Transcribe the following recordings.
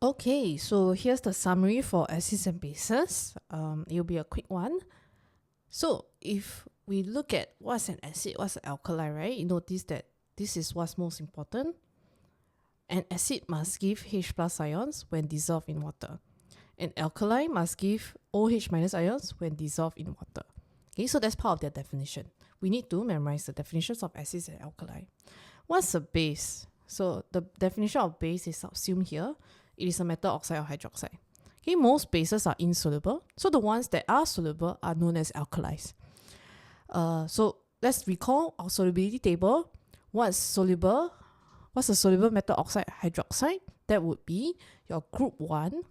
Okay, so here's the summary for acids and bases. It'll be a quick one. So if we look at what's an acid, what's an alkali, right? You notice that this is what's most important. An acid must give H plus ions when dissolved in water. An alkali must give OH minus ions when dissolved in water. Okay, so that's part of their definition. We need to memorize the definitions of acids and alkali. What's a base? So the definition of base is assumed here. It is a metal oxide or hydroxide. Okay, most bases are insoluble. So the ones that are soluble are known as alkalis. So let's recall our solubility table. What's soluble? What's a soluble metal oxide hydroxide? That would be your group 1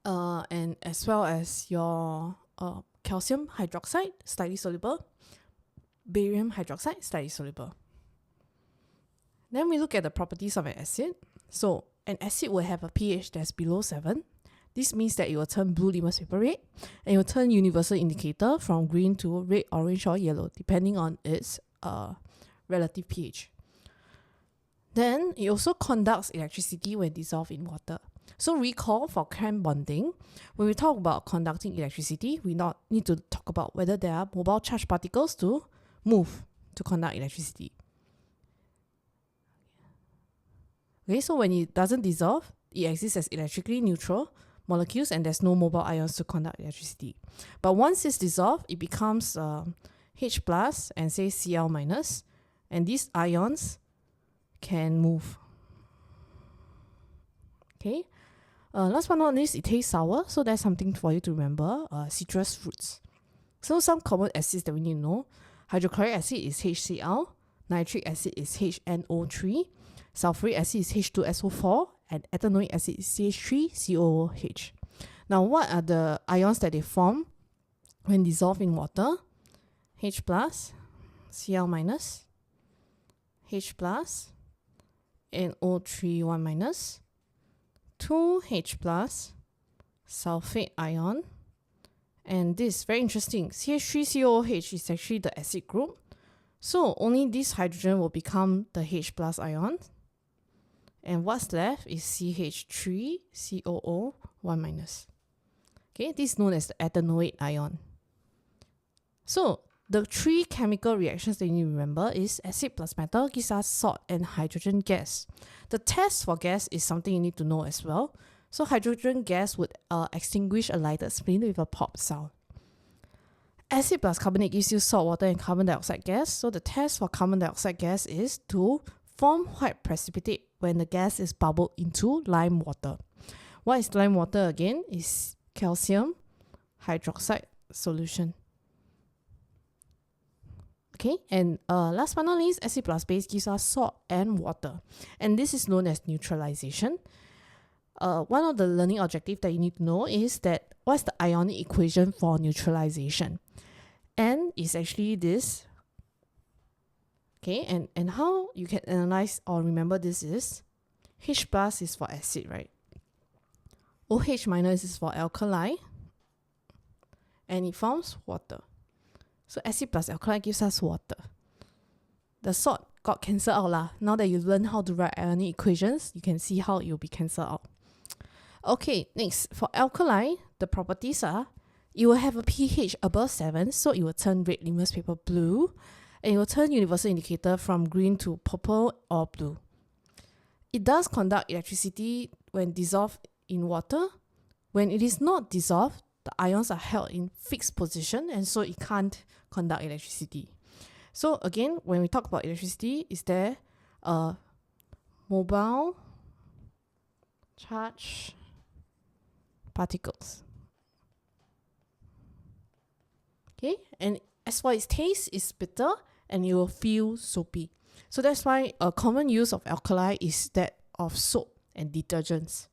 and as well as your calcium hydroxide, slightly soluble, barium hydroxide, slightly soluble. Then we look at the properties of an acid. So an acid will have a pH that's below 7. This means that it will turn blue litmus paper red, and it will turn universal indicator from green to red, orange, or yellow, depending on its relative pH. Then it also conducts electricity when dissolved in water. So recall for cramp bonding, when we talk about conducting electricity, we need to talk about whether there are mobile charged particles to move to conduct electricity. Okay, so when it doesn't dissolve, it exists as electrically neutral molecules and there's no mobile ions to conduct electricity. But once it's dissolved, it becomes H plus and say Cl minus, and these ions can move. Okay, last but not least, it tastes sour, so that's something for you to remember. Citrus fruits. So some common acids that we need to know: hydrochloric acid is HCl, nitric acid is HNO3, sulfuric acid is H2SO4, and ethanoic acid is CH3COOH. Now, what are the ions that they form when dissolved in water? H plus, Cl minus, H plus, NO3 1 minus, 2H plus, sulfate ion, and this is very interesting. CH3COOH is actually the acid group, so only this hydrogen will become the H plus ion. And what's left is CH3COO 1 minus. Okay, this is known as the ethanoate ion. So the three chemical reactions that you need to remember is acid plus metal gives us salt and hydrogen gas. The test for gas is something you need to know as well. So hydrogen gas would extinguish a lighted flame with a pop sound. Acid plus carbonate gives you salt, water, and carbon dioxide gas. So the test for carbon dioxide gas is to form white precipitate when the gas is bubbled into lime water. What is lime water again? Is calcium hydroxide solution. Okay, and last but not least, acid plus base gives us salt and water. And this is known as neutralization. One of the learning objectives that you need to know is that what's the ionic equation for neutralization? N is actually this. Okay, and how you can analyze or remember this is H plus is for acid, right? OH minus is for alkali, and it forms water. So acid plus alkali gives us water. The salt got cancelled out lah. Now that you learn how to write ionic equations, you can see how it will be cancelled out. Okay, next, for alkali, the properties are it will have a pH above 7, so it will turn red litmus paper blue, and it will turn universal indicator from green to purple or blue. It does conduct electricity when dissolved in water. When it is not dissolved, the ions are held in fixed position, and so it can't conduct electricity. So again, when we talk about electricity, is there mobile charge particles? Okay, and as for its taste, it's bitter and you will feel soapy. So that's why a common use of alkali is that of soap and detergents.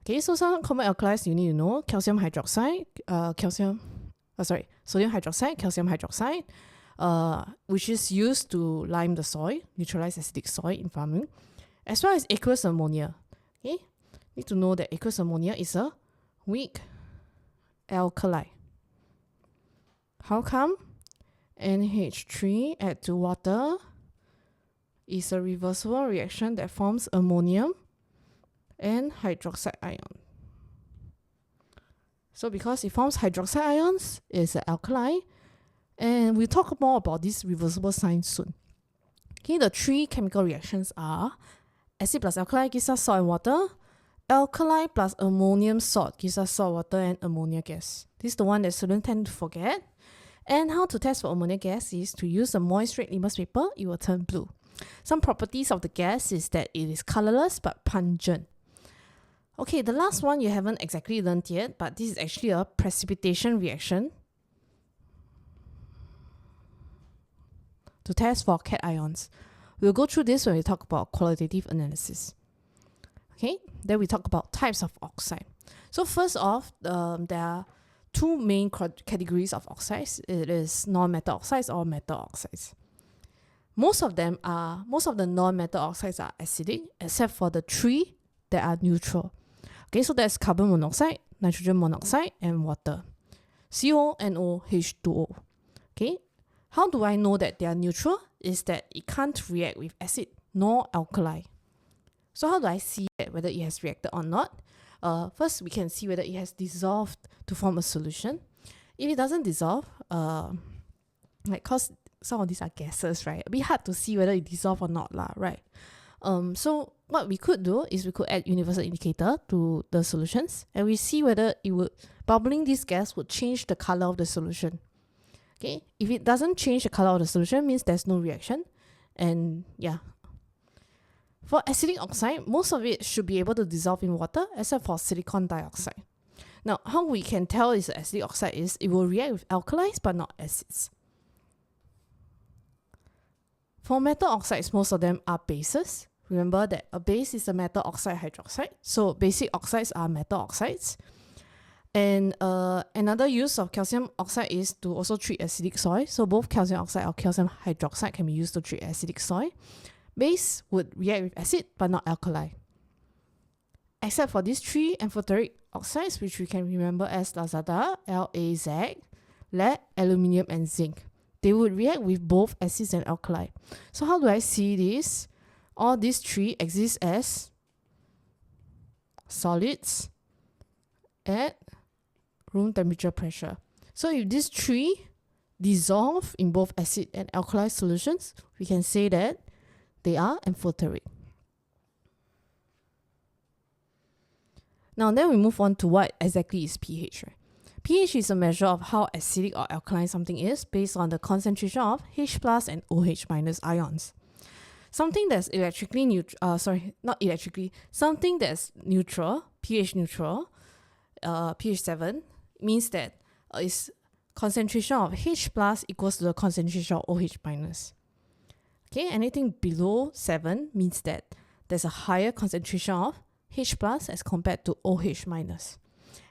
Okay, so some common alkalis you need to know: sodium hydroxide, calcium hydroxide, which is used to lime the soil, neutralize acidic soil in farming, as well as aqueous ammonia. Okay, need to know that aqueous ammonia is a weak alkali. How come? NH3 add to water is a reversible reaction that forms ammonium and hydroxide ion. So because it forms hydroxide ions, it's an alkali. And we'll talk more about this reversible sign soon. Okay, the three chemical reactions are acid plus alkali gives us salt and water. Alkali plus ammonium salt gives us salt water and ammonia gas. This is the one that students tend to forget. And how to test for ammonia gas is to use a moist red litmus paper. It will turn blue. Some properties of the gas is that it is colorless but pungent. Okay, the last one you haven't exactly learned yet, but this is actually a precipitation reaction to test for cations. We'll go through this when we talk about qualitative analysis. Okay, then we talk about types of oxide. So first off, there are two main categories of oxides. It is non-metal oxides or metal oxides. Most of the non-metal oxides are acidic, except for the three that are neutral. Okay, so that's carbon monoxide, nitrogen monoxide, and water. CO, NO, H2O. Okay, how do I know that they are neutral? Is that it can't react with acid nor alkali. So how do I see that whether it has reacted or not? First, we can see whether it has dissolved to form a solution. If it doesn't dissolve, cause some of these are gases, right? A bit hard to see whether it dissolve or not, right? So what we could do is we could add universal indicator to the solutions, and we see whether bubbling this gas would change the color of the solution. Okay, if it doesn't change the color of the solution, means there's no reaction. And yeah, for acidic oxide, most of it should be able to dissolve in water, except for silicon dioxide. Now, how we can tell it's an acidic oxide is it will react with alkalis but not acids. For metal oxides, most of them are bases. Remember that a base is a metal oxide hydroxide. So basic oxides are metal oxides. And another use of calcium oxide is to also treat acidic soil. So both calcium oxide or calcium hydroxide can be used to treat acidic soil. Base would react with acid but not alkali. Except for these three amphoteric oxides, which we can remember as Lazada, LAZ, lead, aluminium, and zinc. They would react with both acids and alkali. So how do I see this? All these three exist as solids at room temperature pressure. So if these three dissolve in both acid and alkali solutions, we can say that they are amphoteric. Now then we move on to what exactly is pH. Right? pH is a measure of how acidic or alkaline something is based on the concentration of H plus and OH minus ions. Something that's something that's neutral, pH neutral, pH 7, means that its concentration of H plus equals to the concentration of OH minus. Okay, anything below 7 means that there's a higher concentration of H plus as compared to OH minus.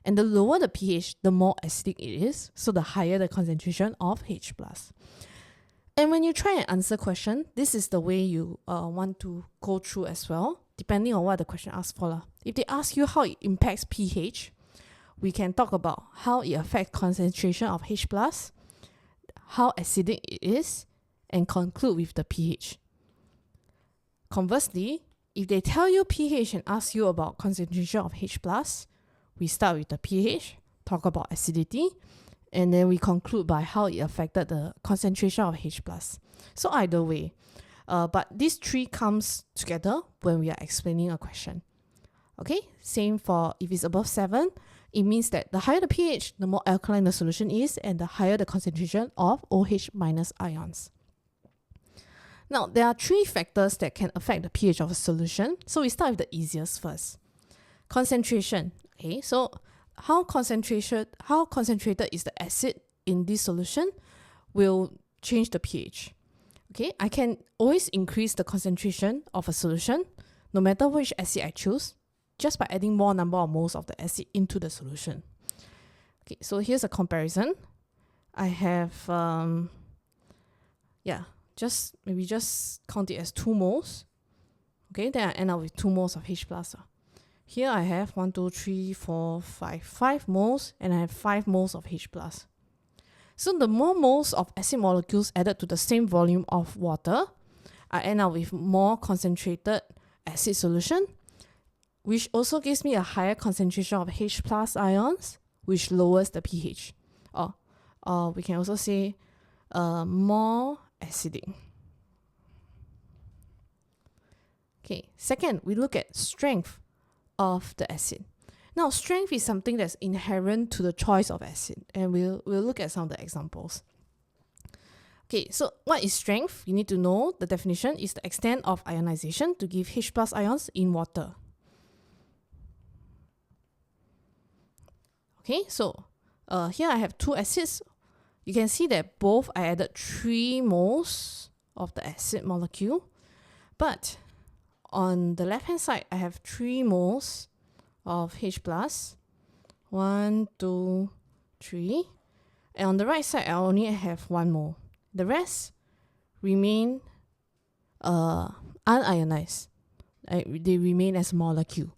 And the lower the pH, the more acidic it is, so the higher the concentration of H plus. And when you try and answer question, this is the way you want to go through as well, depending on what the question asks for. If they ask you how it impacts pH, we can talk about how it affects concentration of H plus, how acidic it is, and conclude with the pH. Conversely, if they tell you pH and ask you about concentration of H plus, we start with the pH, talk about acidity, and then we conclude by how it affected the concentration of H plus. So either way, but these three comes together when we are explaining a question. Okay, same for if it's above 7, it means that the higher the pH, the more alkaline the solution is, and the higher the concentration of OH minus ions. Now, there are three factors that can affect the pH of a solution. So we start with the easiest first. Concentration. Okay, so how concentrated is the acid in this solution will change the pH. Okay, I can always increase the concentration of a solution no matter which acid I choose, just by adding more number of moles of the acid into the solution. Okay, so here's a comparison. I have just count it as 2 moles. Okay, then I end up with 2 moles of H plus. Here I have 5 moles, and I have 5 moles of H plus. So the more moles of acid molecules added to the same volume of water, I end up with more concentrated acid solution. which also gives me a higher concentration of H plus ions, which lowers the pH. Or we can also say more acidic. Okay, second, we look at strength of the acid. Now, strength is something that's inherent to the choice of acid, and we'll look at some of the examples. Okay, so what is strength? You need to know the definition is the extent of ionization to give H plus ions in water. Okay, so here I have two acids. You can see that both I added 3 moles of the acid molecule, but on the left hand side I have 3 moles of H plus, 1, 2, 3, and on the right side I only have 1 mole. The rest remain unionized. They remain as molecule.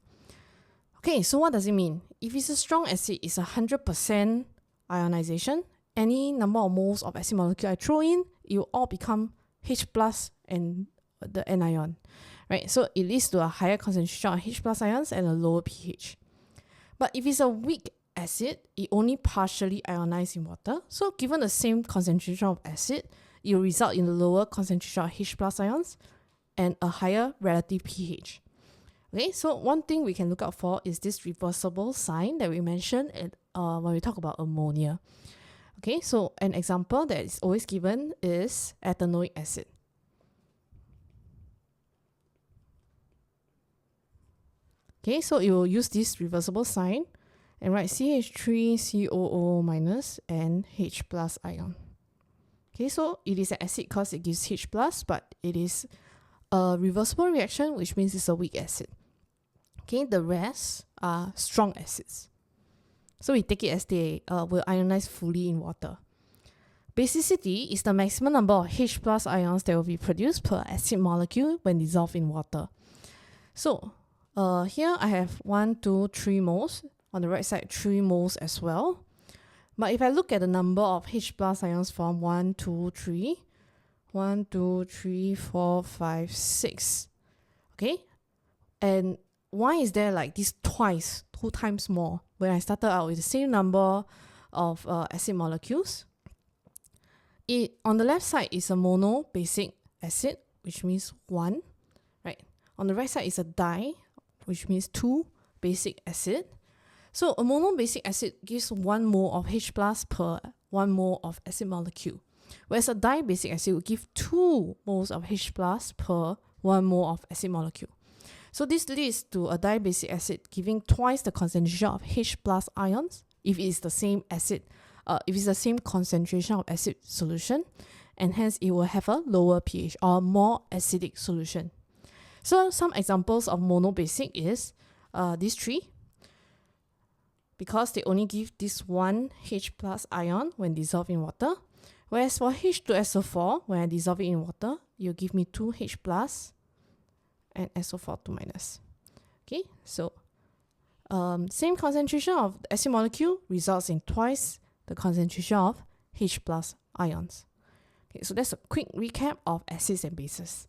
Okay, so what does it mean? If it's a strong acid, it's 100% ionization. Any number of moles of acid molecule I throw in, it will all become H plus and the anion, right? So it leads to a higher concentration of H plus ions and a lower pH. But if it's a weak acid, it only partially ionizes in water. So given the same concentration of acid, it will result in a lower concentration of H plus ions and a higher relative pH. Okay, so one thing we can look out for is this reversible sign that we mentioned when we talk about ammonia. Okay, so an example that is always given is ethanoic acid. Okay, so you will use this reversible sign and write CH3COO minus and H plus ion. Okay, so it is an acid because it gives H plus, but it is a reversible reaction, which means it's a weak acid. Okay, the rest are strong acids. So we take it as they will ionize fully in water. Basicity is the maximum number of H plus ions that will be produced per acid molecule when dissolved in water. So here I have 1, 2, 3 moles. On the right side, 3 moles as well. But if I look at the number of H plus ions formed, 1, 2, 3, 1, 2, 3, 4, 5, 6. Okay? And why is there like this twice, 2 times more when I started out with the same number of acid molecules? On the left side is a mono basic acid, which means 1, right? On the right side is a di, which means 2 basic acid. So a mono basic acid gives 1 mole of H plus per 1 mole of acid molecule, whereas a di basic acid will give 2 moles of H plus per 1 mole of acid molecule. So this leads to a di basic acid giving twice the concentration of H plus ions if it is the same acid, if it's the same concentration of acid solution, and hence it will have a lower pH or more acidic solution. So some examples of mono basic is these 3, because they only give this 1 H plus ion when dissolved in water, whereas for H2SO4, when I dissolve it in water, you'll give me 2 H plus and SO4 2 minus. Okay, so same concentration of the acid molecule results in twice the concentration of H plus ions. Okay, so that's a quick recap of acids and bases.